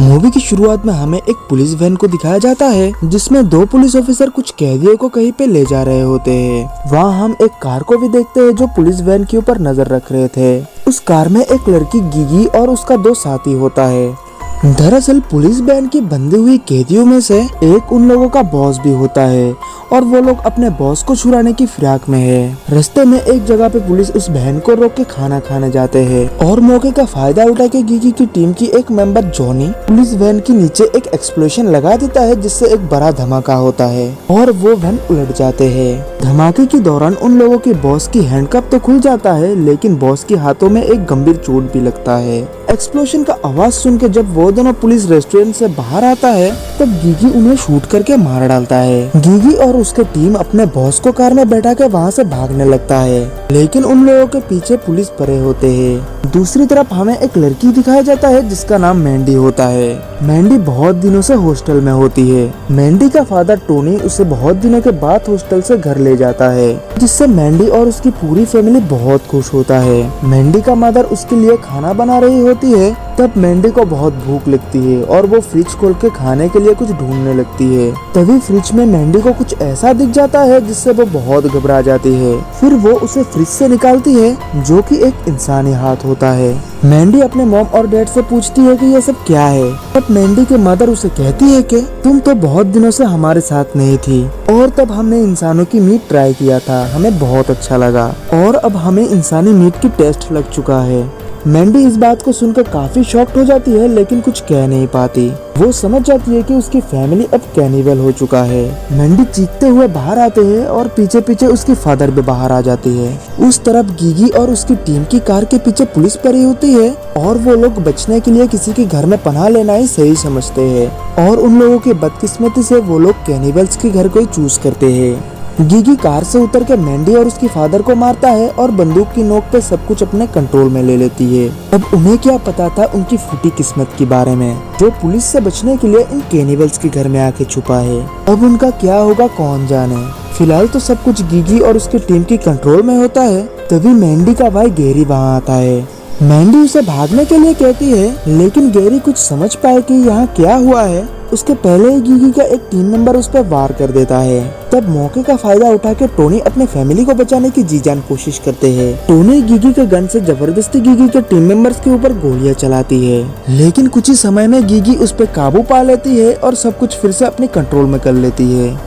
Movie की शुरुआत में हमें एक पुलिस वैन को दिखाया जाता है जिसमें दो पुलिस ऑफिसर कुछ कैदियों को कहीं पे ले जा रहे होते हैं। वहाँ हम एक कार को भी देखते हैं जो पुलिस वैन के ऊपर नजर रख रहे थे। उस कार में एक लड़की गीगी और उसका दो साथी होता है। दरअसल पुलिस वैन की बंधी हुई कैदियों में से एक उन लोगों का बॉस भी होता है और वो लोग अपने बॉस को छुड़ाने की फिराक में है। रास्ते में एक जगह पे पुलिस उस वैन को रोक के खाना खाने जाते हैं और मौके का फायदा उठा के गीगी की टीम की एक मेंबर जॉनी पुलिस वैन के नीचे एक एक्सप्लोजन लगा देता है जिससे एक बड़ा धमाका होता है और वो वैन उलट जाते हैं। धमाके के दौरान उन लोगों के बॉस की हैंडकफ तो खुल जाता है लेकिन बॉस के हाथों में एक गंभीर चोट भी लगता है। एक्सप्लोजन का आवाज सुन के जब वो दोनों पुलिस रेस्टोरेंट से बाहर आता है तब गीगी उन्हें शूट करके मार डालता है। गीगी और उसके टीम अपने बॉस को कार में बैठा के वहाँ से भागने लगता है लेकिन उन लोगों के पीछे पुलिस पड़े होते हैं। दूसरी तरफ हमें एक लड़की दिखाया जाता है जिसका नाम मैंडी होता है। मैंडी बहुत दिनों से हॉस्टल में होती है। मैंडी का फादर टोनी उसे बहुत दिनों के बाद हॉस्टल से घर ले जाता है जिससे मैंडी और उसकी पूरी फैमिली बहुत खुश होता है। मैंडी का मदर उसके लिए खाना बना रही होती है तब मैंडी को बहुत भूख लगती है और वो फ्रिज खोल के खाने के लिए कुछ ढूंढने लगती है। तभी फ्रिज में मैंडी को कुछ ऐसा दिख जाता है जिससे वो बहुत घबरा जाती है। फिर वो उसे फ्रिज से निकालती है जो कि एक इंसानी हाथ होता है। मैंडी अपने मॉम और डैड से पूछती है कि ये सब क्या है। तब मैंडी के मदर उसे कहती है कि तुम तो बहुत दिनों से हमारे साथ नहीं थी और तब हमने इंसानों की मीट ट्राई किया था, हमें बहुत अच्छा लगा और अब हमें इंसानी मीट की टेस्ट लग चुका है। मैंडी इस बात को सुनकर काफी शॉक्ड हो जाती है लेकिन कुछ कह नहीं पाती। वो समझ जाती है कि उसकी फैमिली अब कैनिबल हो चुका है। मैंडी चीखते हुए बाहर आते हैं और पीछे पीछे उसकी फादर भी बाहर आ जाती है। उस तरफ गीगी और उसकी टीम की कार के पीछे पुलिस पड़ी होती है और वो लोग बचने के लिए किसी के घर में पनाह लेना ही सही समझते हैं और उन लोगों की बदकिस्मती से वो लोग कैनिबल्स के घर को ही चूज करते हैं। गीगी कार से उतर के मैंडी और उसकी फादर को मारता है और बंदूक की नोक पे सब कुछ अपने कंट्रोल में ले लेती है। अब उन्हें क्या पता था उनकी फूटी किस्मत के बारे में जो पुलिस से बचने के लिए इन कैनिबल्स के घर में आके छुपा है। अब उनका क्या होगा कौन जाने। फिलहाल तो सब कुछ गीगी और उसकी टीम की कंट्रोल में होता है। तभी मैंडी का भाई गैरी वहाँ आता है। मैंडी उसे भागने के लिए कहती है लेकिन गैरी कुछ समझ पाए कि यहाँ क्या हुआ है उसके पहले ही गीगी का एक टीम मेंबर उस पर वार कर देता है। तब मौके का फायदा उठा के टोनी अपने फैमिली को बचाने की जी जान कोशिश करते हैं। टोनी गीगी के गन से जबरदस्ती गीगी के टीम मेंबर्स के ऊपर गोलियां चलाती है लेकिन कुछ ही समय में गीगी उस पर काबू पा लेती है और सब कुछ फिर से अपने कंट्रोल में कर लेती है।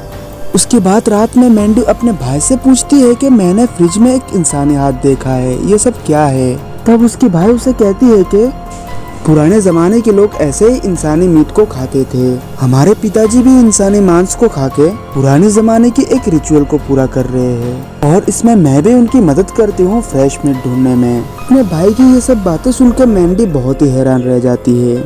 उसके बाद रात में मैंडी अपने भाई से पूछती है कि मैंने फ्रिज में एक इंसानी हाथ देखा है, ये सब क्या है। तब उसकी भाई उसे कहती है कि पुराने जमाने के लोग ऐसे ही इंसानी मीट को खाते थे। हमारे पिताजी भी इंसानी मांस को खा के पुराने जमाने की एक रिचुअल को पूरा कर रहे हैं और इसमें मैं भी उनकी मदद करती हूँ फ्रेश मीट ढूंढने में। अपने भाई की ये सब बातें सुनकर मैंडी बहुत ही हैरान रह जाती है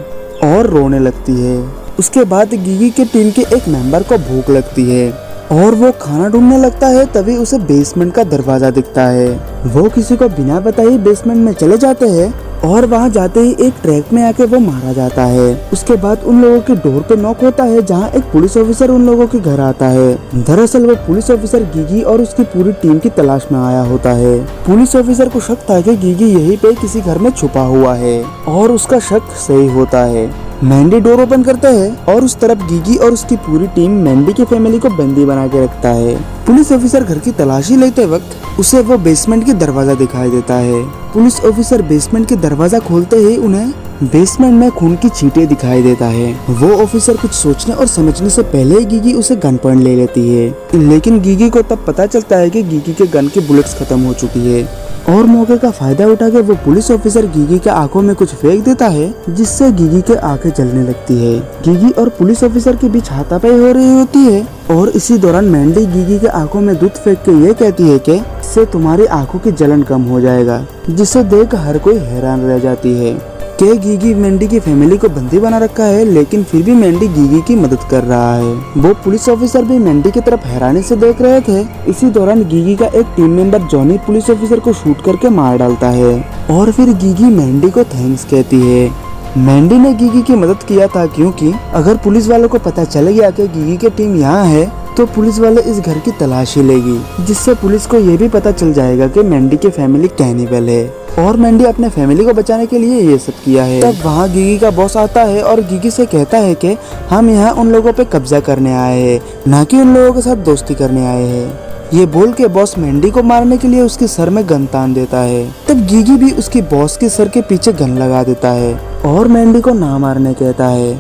और रोने लगती है। उसके बाद गीगी के टीम के एक मेंबर को भूख लगती है और वो खाना ढूंढने लगता है। तभी उसे बेसमेंट का दरवाजा दिखता है। वो किसी को बिना बताए बेसमेंट में चले जाते हैं और वहाँ जाते ही एक ट्रैक में आके वो मारा जाता है। उसके बाद उन लोगों के डोर पे नॉक होता है जहाँ एक पुलिस ऑफिसर उन लोगों के घर आता है। दरअसल वो पुलिस ऑफिसर गीगी और उसकी पूरी टीम की तलाश में आया होता है। पुलिस ऑफिसर को शक था कि गीगी यहीं पे किसी घर में छुपा हुआ है और उसका शक सही होता है। मैंडी डोर ओपन करता है और उस तरफ गीगी और उसकी पूरी टीम मैंडी की फैमिली को बंदी बना के रखता है। पुलिस ऑफिसर घर की तलाशी लेते वक्त उसे वो बेसमेंट की दरवाजा दिखाई देता है। पुलिस ऑफिसर बेसमेंट की दरवाजा खोलते ही उन्हें बेसमेंट में खून की छींटे दिखाई देता है। वो ऑफिसर कुछ सोचने और समझने से पहले ही गीगी उसे गन पॉइंट ले लेती है लेकिन गीगी को तब पता चलता है कि गीगी के गन की बुलेट्स खत्म हो चुकी है और मौके का फायदा उठा के वो पुलिस ऑफिसर गीगी के आंखों में कुछ फेंक देता है जिससे गीगी के आंखें जलने लगती है। गीगी और पुलिस ऑफिसर के बीच हाथापाई हो रही होती है और इसी दौरान मैंडी गीगी के आंखों में दूध फेंक के ये कहती है कि इससे तुम्हारी आंखों की जलन कम हो जाएगा, जिसे देख हर कोई हैरान रह जाती है कि गीगी मैंडी की फैमिली को बंदी बना रखा है लेकिन फिर भी मैंडी गीगी की मदद कर रहा है। वो पुलिस ऑफिसर भी मैंडी की तरफ हैरानी से देख रहे थे। इसी दौरान गीगी का एक team member Johnny police officer को शूट करके मार डालता है और फिर गीगी मैंडी को थैंक्स कहती है। मैंडी ने गीगी की मदद किया था क्योंकि अगर पुलिस वालों को पता चल गया कि गीगी की टीम यहाँ है तो पुलिस वाले इस घर की तलाशी लेगी, जिससे पुलिस को ये भी पता चल जाएगा कि मैंडी की फैमिली कैनिबल है और मैंडी अपने फैमिली को बचाने के लिए ये सब किया है। तब वहाँ गिगी का बॉस आता है और गिगी से कहता है कि हम यहाँ उन लोगों पे कब्जा करने आए हैं, ना कि उन लोगों के साथ दोस्ती करने आए हैं। ये बोल के बॉस मैंडी को मारने के लिए उसके सर में गन तान देता है। तब गिगी भी उसकी बॉस के सर के पीछे गन लगा देता है और मैंडी को ना मारने कहता है,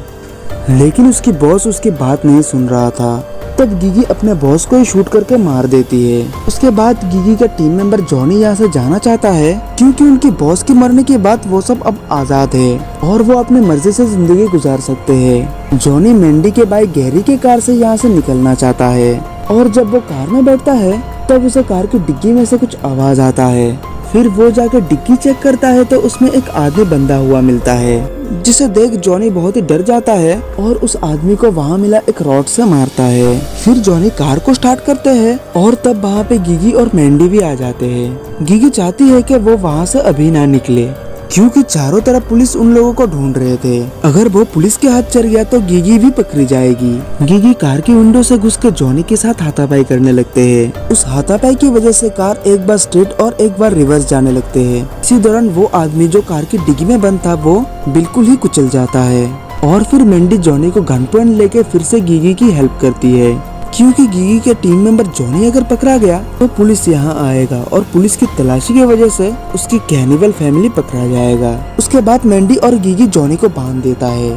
लेकिन उसकी बॉस उसकी बात नहीं सुन रहा था। तब गिगी अपने बॉस को ही शूट करके मार देती है। उसके बाद गिगी का टीम मेंबर जॉनी यहाँ से जाना चाहता है, क्योंकि उनकी बॉस के मरने के बाद वो सब अब आजाद है और वो अपनी मर्जी से जिंदगी गुजार सकते हैं। जॉनी मैंडी के भाई गैरी के कार से यहाँ से निकलना चाहता है और जब वो कार में बैठता है तब उसे कार की डिग्गी में से कुछ आवाज आता है। फिर वो जाकर डिग्गी चेक करता है तो उसमें एक आदमी बंधा हुआ मिलता है, जिसे देख जॉनी बहुत ही डर जाता है और उस आदमी को वहाँ मिला एक रॉड से मारता है। फिर जॉनी कार को स्टार्ट करते हैं और तब वहाँ पे गिगी और मैंडी भी आ जाते हैं। गिगी चाहती है कि वो वहाँ से अभी ना निकले, क्योंकि चारों तरफ पुलिस उन लोगों को ढूंढ रहे थे। अगर वो पुलिस के हाथ चढ़ गया तो गिगी भी पकड़ी जाएगी। गिगी कार की विंडो से घुस के जॉनी के साथ हाथापाई करने लगते हैं। उस हाथापाई की वजह से कार एक बार स्ट्रेट और एक बार रिवर्स जाने लगते हैं। इसी दौरान वो आदमी जो कार की डिग्गी में बंद था वो बिल्कुल ही कुचल जाता है और फिर मैंडी जॉनी को गन पॉइंट लेके फिर से गिगी की हेल्प करती है, क्योंकि गिगी के टीम मेंबर जॉनी अगर पकड़ा गया तो पुलिस यहाँ आएगा और पुलिस की तलाशी की वजह से उसकी कैनिबल फैमिली पकड़ा जाएगा। उसके बाद मैंडी और गिगी जॉनी को बांध देता है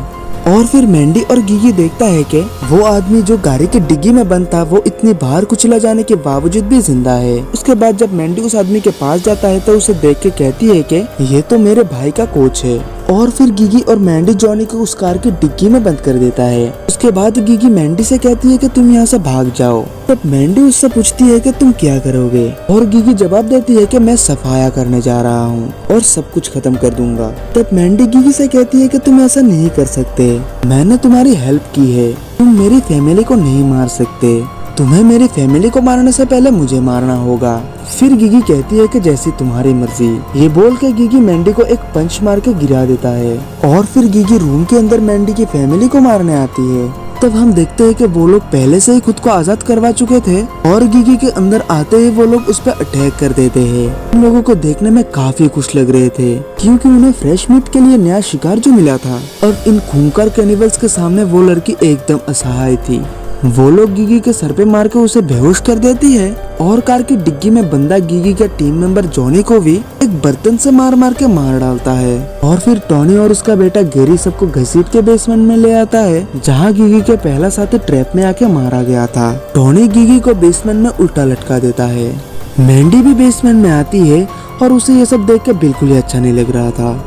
और फिर मैंडी और गिगी देखता है कि वो आदमी जो गाड़ी की डिग्गी में बंद था वो इतनी बाहर कुचला जाने के बावजूद भी जिंदा है। उसके बाद जब मैंडी उस आदमी के पास जाता है तो उसे देख के कहती है कि ये तो मेरे भाई का कोच है और फिर गिगी और मैंडी जॉनी को उस कार की डिग्गी में बंद कर देता है। उसके बाद गिगी मैंडी से कहती है कि तुम यहाँ से भाग जाओ। तब मैंडी उससे पूछती है कि तुम क्या करोगे और गिगी जवाब देती है कि मैं सफाया करने जा रहा हूँ और सब कुछ खत्म कर दूंगा। तब मैंडी गिगी से कहती है कि तुम ऐसा नहीं कर सकते, मैंने तुम्हारी हेल्प की है, तुम मेरी फैमिली को नहीं मार सकते, तुम्हें मेरी फैमिली को मारने से पहले मुझे मारना होगा। फिर गिगी कहती है कि जैसी तुम्हारी मर्जी। ये बोल के गिगी मैंडी को एक पंच मार के गिरा देता है और फिर गिगी रूम के अंदर मैंडी की फैमिली को मारने आती है। तब हम देखते हैं कि वो लोग पहले से ही खुद को आजाद करवा चुके थे और गिगी के अंदर आते ही वो लोग उस पर अटैक कर देते हैं। उन लोगों को देखने में काफी खुश लग रहे थे, क्योंकि उन्हें फ्रेश मीट के लिए नया शिकार जो मिला था और इन खूंखार कैनिबल्स के सामने वो लड़की एकदम असहाय थी। वो लोग गिगी के सर पे मार के उसे बेहोश कर देती है और कार की डिग्गी में बंदा गिगी के टीम मेंबर जॉनी को भी एक बर्तन से मार मार के मार डालता है और फिर टॉनी और उसका बेटा गैरी सबको घसीट के बेसमेंट में ले आता है, जहाँ गिगी के पहला साथी ट्रैप में आके मारा गया था। टॉनी गिगी को बेसमेंट में उल्टा लटका देता है। मैंडी भी बेसमेंट में आती है और उसे ये सब देख के बिल्कुल ही अच्छा नहीं लग रहा था।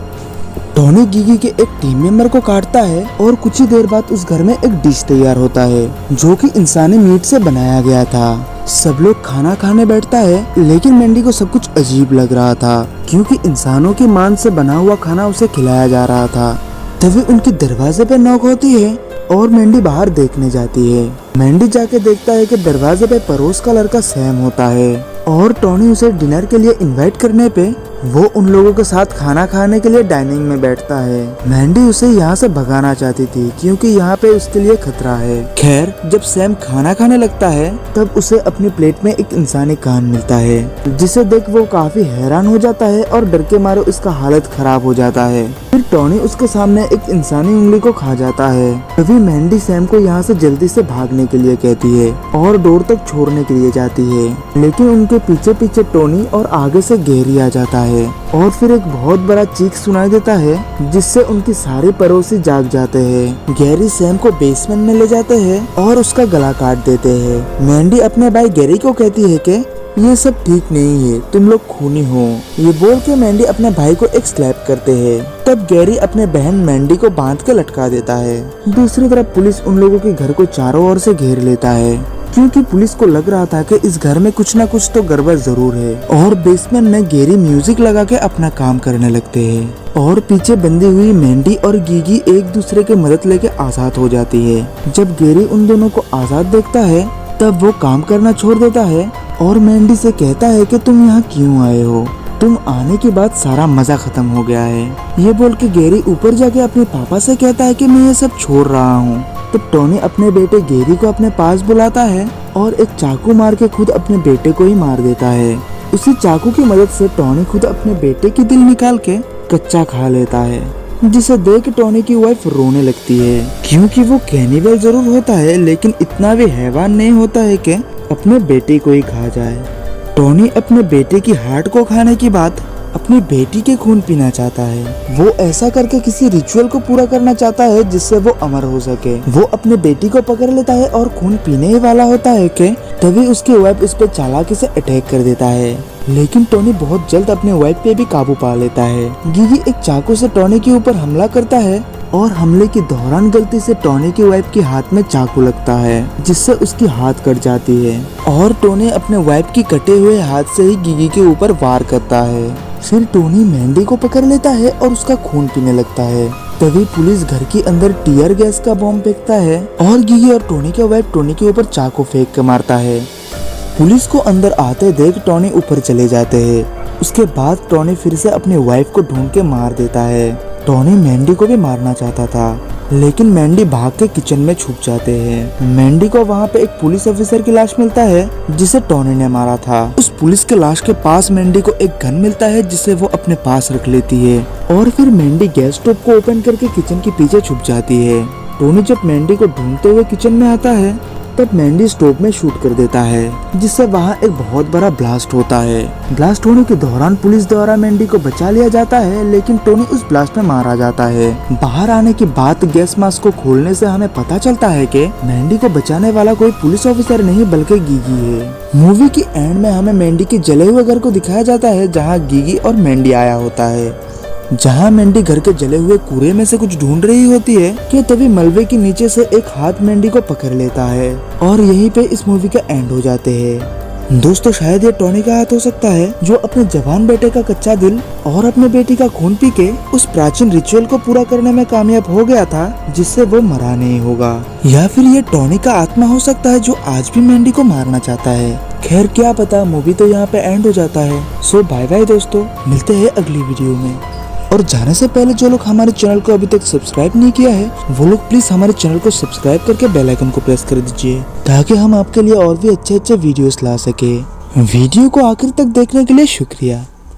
टॉनी गिगी के एक टीम मेंबर को काटता है और कुछ ही देर बाद उस घर में एक डिश तैयार होता है जो कि इंसानी मीट से बनाया गया था। सब लोग खाना खाने बैठता है, लेकिन मैंडी को सब कुछ अजीब लग रहा था, क्योंकि इंसानों के मांस से बना हुआ खाना उसे खिलाया जा रहा था। तभी उनके दरवाजे पे नॉक होती है और मैंडी बाहर देखने जाती है। मैंडी जाके देखता है कि दरवाजे पे पड़ोस का लड़का सैम होता है और टॉनी उसे डिनर के लिए इनवाइट करने पे वो उन लोगों के साथ खाना खाने के लिए डाइनिंग में बैठता है। मैंडी उसे यहाँ से भगाना चाहती थी, क्योंकि यहाँ पे उसके लिए खतरा है। खैर, जब सैम खाना खाने लगता है तब उसे अपनी प्लेट में एक इंसानी कान मिलता है, जिसे देख वो काफी हैरान हो जाता है और डर के मारे उसका हालत खराब हो जाता है। फिर टॉनी उसके सामने एक इंसानी उंगली को खा जाता है। तभी मैंडी सैम को यहाँ से जल्दी से भागने के लिए कहती है और डोर तक छोड़ने के लिए जाती है, लेकिन उनके पीछे पीछे टॉनी और आगे से गैरी आ जाता है और फिर एक बहुत बड़ा चीख सुनाई देता है, जिससे उनकी सारे पड़ोसी जाग जाते हैं। गैरी सैम को बेसमेंट में ले जाते हैं और उसका गला काट देते हैं। मैंडी अपने भाई गैरी को कहती है कि ये सब ठीक नहीं है, तुम लोग खूनी हो। ये बोल के मैंडी अपने भाई को एक स्लैप करते हैं। तब गैरी अपने बहन मैंडी को बांध के लटका देता है। दूसरी तरफ पुलिस उन लोगों के घर को चारों ओर से घेर लेता है, क्योंकि पुलिस को लग रहा था कि इस घर में कुछ ना कुछ तो गड़बड़ जरूर है। और बेसमेंट में गैरी म्यूजिक लगा के अपना काम करने लगते हैं और पीछे बंधी हुई मैंडी और गिगी एक दूसरे की मदद लेके आजाद हो जाती है। जब गैरी उन दोनों को आजाद देखता है तब वो काम करना छोड़ देता है और मैंडी से कहता है कि तुम यहाँ क्यों आए हो, तुम आने के बाद सारा मजा खत्म हो गया है। ये बोल के गैरी ऊपर जाके अपने पापा से कहता है कि मैं ये सब छोड़ रहा हूँ। तब टॉनी अपने बेटे गैरी को अपने पास बुलाता है और एक चाकू मार के खुद अपने बेटे को ही मार देता है। उसी चाकू की मदद से टोनी खुद अपने बेटे की दिल निकाल के कच्चा खा लेता है, जिसे देख टोनी की वाइफ रोने लगती है, क्योंकि वो कैनिबल जरूर होता है लेकिन इतना भी हैवान नहीं होता है कि अपने बेटे को ही खा जाए। टोनी अपने बेटे की हार्ट को खाने की बाद अपनी बेटी के खून पीना चाहता है। वो ऐसा करके किसी रिचुअल को पूरा करना चाहता है जिससे वो अमर हो सके। वो अपने बेटी को पकड़ लेता है और खून पीने ही वाला होता है कि तभी उसकी वाइफ उस पर चालाकी से अटैक कर देता है, लेकिन टोनी बहुत जल्द अपने वाइफ पे भी काबू पा लेता है। गिगी एक चाकू से टोनी के ऊपर हमला करता है और हमले के दौरान गलती से टोनी की वाइफ के हाथ में चाकू लगता है, जिससे उसकी हाथ कट जाती है और टोनी अपने वाइफ की कटे हुए हाथ से ही गिगी के ऊपर वार करता है। फिर टोनी मैंडी को पकड़ लेता है और उसका खून पीने लगता है। तभी पुलिस घर के अंदर टीयर गैस का बॉम्ब फेंकता है और गिगी और टोनी के वाइफ टोनी के ऊपर चाकू फेंक के मारता है। पुलिस को अंदर आते देख टोनी ऊपर चले जाते हैं। उसके बाद टोनी फिर से अपनी वाइफ को ढूंढ के मार देता है। टोनी मैंडी को भी मारना चाहता था, लेकिन मैंडी भाग के किचन में छुप जाते हैं। मैंडी को वहाँ पे एक पुलिस ऑफिसर की लाश मिलता है जिसे टोनी ने मारा था। उस पुलिस के लाश के पास मैंडी को एक गन मिलता है जिसे वो अपने पास रख लेती है और फिर मैंडी गैस स्टोव को ओपन करके किचन के पीछे छुप जाती है। टोनी जब मैंडी को ढूंढते हुए किचन में आता है तब मैंडी स्टोव में शूट कर देता है, जिससे वहाँ एक बहुत बड़ा ब्लास्ट होता है। ब्लास्ट होने के दौरान पुलिस द्वारा मैंडी को बचा लिया जाता है, लेकिन टोनी उस ब्लास्ट में मारा जाता है। बाहर आने के बाद गैस मास्क को खोलने से हमें पता चलता है कि मैंडी को बचाने वाला कोई पुलिस ऑफिसर नहीं बल्कि गिगी है। मूवी के एंड में हमें मैंडी के जले हुए घर को दिखाया जाता है जहाँ गिगी और मैंडी आया होता है। जहाँ मैंडी घर के जले हुए कूड़े में से कुछ ढूंढ रही होती है कि तभी मलबे के नीचे से एक हाथ मैंडी को पकड़ लेता है और यहीं पे इस मूवी का एंड हो जाते हैं। दोस्तों, शायद ये टोनी का हाथ हो सकता है जो अपने जवान बेटे का कच्चा दिल और अपने बेटी का खून पी के उस प्राचीन रिचुअल को पूरा करने में कामयाब हो गया था, जिससे वो मरा नहीं होगा। या फिर ये टोनी का आत्मा हो सकता है जो आज भी मैंडी को मारना चाहता है। खैर क्या पता, मूवी तो यहाँ पे एंड हो जाता है। सो बाय बाय दोस्तों, मिलते हैं अगली वीडियो में। और जाने से पहले जो लोग हमारे चैनल को अभी तक सब्सक्राइब नहीं किया है वो लोग प्लीज हमारे चैनल को सब्सक्राइब करके बेल आइकन को प्रेस कर दीजिए, ताकि हम आपके लिए और भी अच्छे अच्छे वीडियोस ला सके। वीडियो को आखिर तक देखने के लिए शुक्रिया।